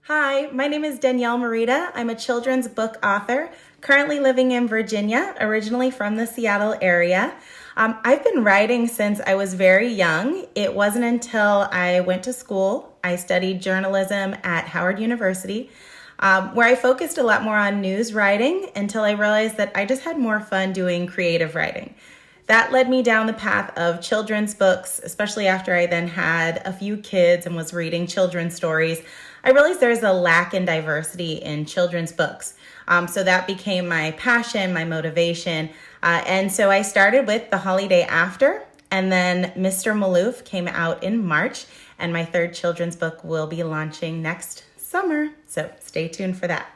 Hi, my name is Danielle Marietta. I'm a children's book author, currently living in Virginia, originally from the Seattle area. I've been writing since I was very young. It wasn't until I went to school, I studied journalism at Howard University, where I focused a lot more on news writing until I realized that I just had more fun doing creative writing. That led me down the path of children's books, especially after I then had a few kids and was reading children's stories. I realized there's a lack in diversity in children's books. So that became my passion, my motivation. And so I started with The Holiday After, and then Mr. Maloof came out in March, and my third children's book will be launching next summer. So stay tuned for that.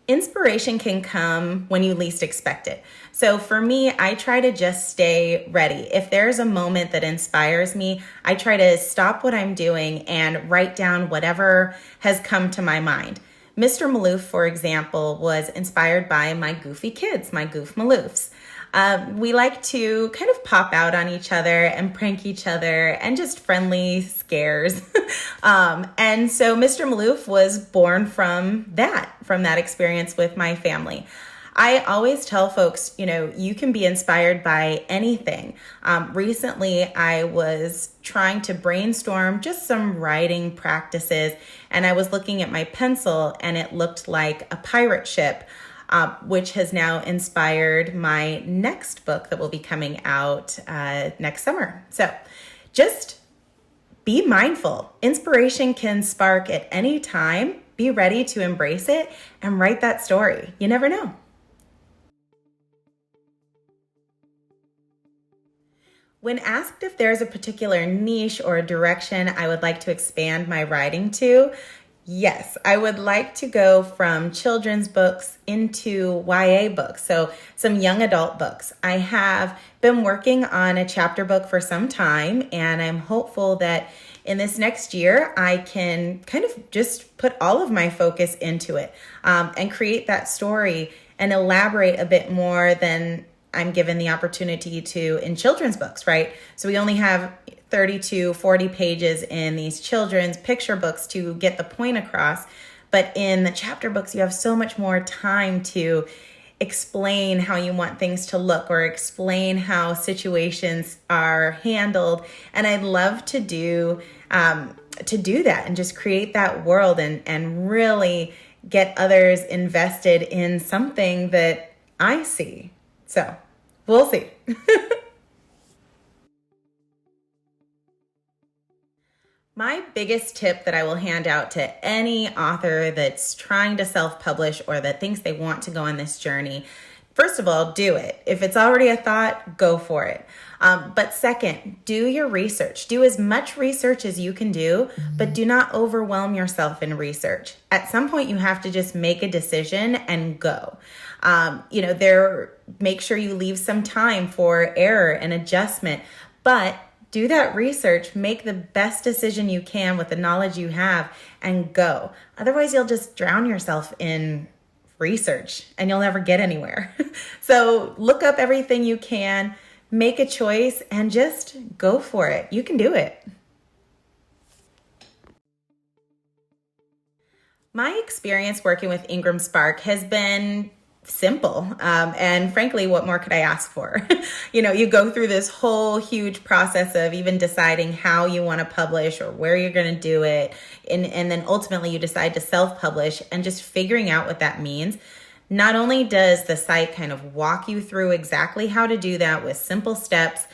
Inspiration can come when you least expect it. So for me, I try to just stay ready. If there's a moment that inspires me, I try to stop what I'm doing and write down whatever has come to my mind. Mr. Maloof, for example, was inspired by my goofy kids, my goof Maloofs. We like to kind of pop out on each other and prank each other and just friendly scares. And so Mr. Maloof was born from that experience with my family. I always tell folks, you can be inspired by anything. Recently, I was trying to brainstorm just some writing practices, and I was looking at my pencil and it looked like a pirate ship. Which has now inspired my next book that will be coming out next summer. So just be mindful. Inspiration can spark at any time. Be ready to embrace it and write that story. You never know. When asked if there's a particular niche or a direction I would like to expand my writing to, yes, I would like to go from children's books into YA books, so some young adult books. I have been working on a chapter book for some time, and I'm hopeful that in this next year, I can kind of just put all of my focus into it and create that story and elaborate a bit more than I'm given the opportunity to in children's books, right? So we only have 30 to 40 pages in these children's picture books to get the point across. But in the chapter books, you have so much more time to explain how you want things to look or explain how situations are handled. And I'd love to do that and just create that world and really get others invested in something that I see. So we'll see. My biggest tip that I will hand out to any author that's trying to self-publish or that thinks they want to go on this journey, first of all, do it. If it's already a thought, go for it. But second, do your research. Do as much research as you can do, but do not overwhelm yourself in research. At some point, you have to just make a decision and go. Make sure you leave some time for error and adjustment, but do that research, make the best decision you can with the knowledge you have, and go. Otherwise, you'll just drown yourself in research and you'll never get anywhere. So look up everything you can, make a choice, and just go for it. You can do it. My experience working with IngramSpark has been simple. And frankly, what more could I ask for? You go through this whole huge process of even deciding how you want to publish or where you're going to do it. And then ultimately you decide to self-publish and just figuring out what that means. Not only does the site kind of walk you through exactly how to do that with simple steps,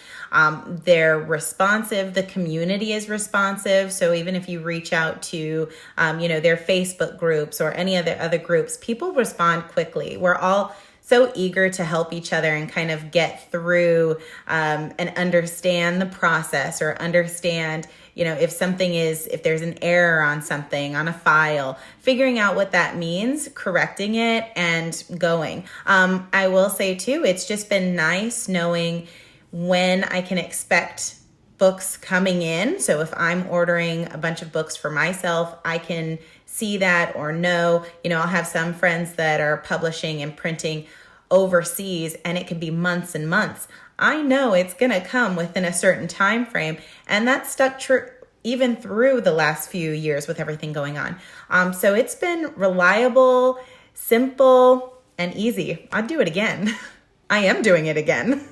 they're responsive. The community is responsive. So even if you reach out to, their Facebook groups or any other groups, people respond quickly. We're all so eager to help each other and kind of get through and understand the process or understand, if there's an error on something, on a file, figuring out what that means, correcting it, and going. I will say too, it's just been nice knowing when I can expect books coming in. So if I'm ordering a bunch of books for myself, I can see that or know, I'll have some friends that are publishing and printing overseas, and it can be months and months. I know it's going to come within a certain time frame, and that's stuck true even through the last few years with everything going on. So it's been reliable, simple, and easy. I'd do it again. I am doing it again.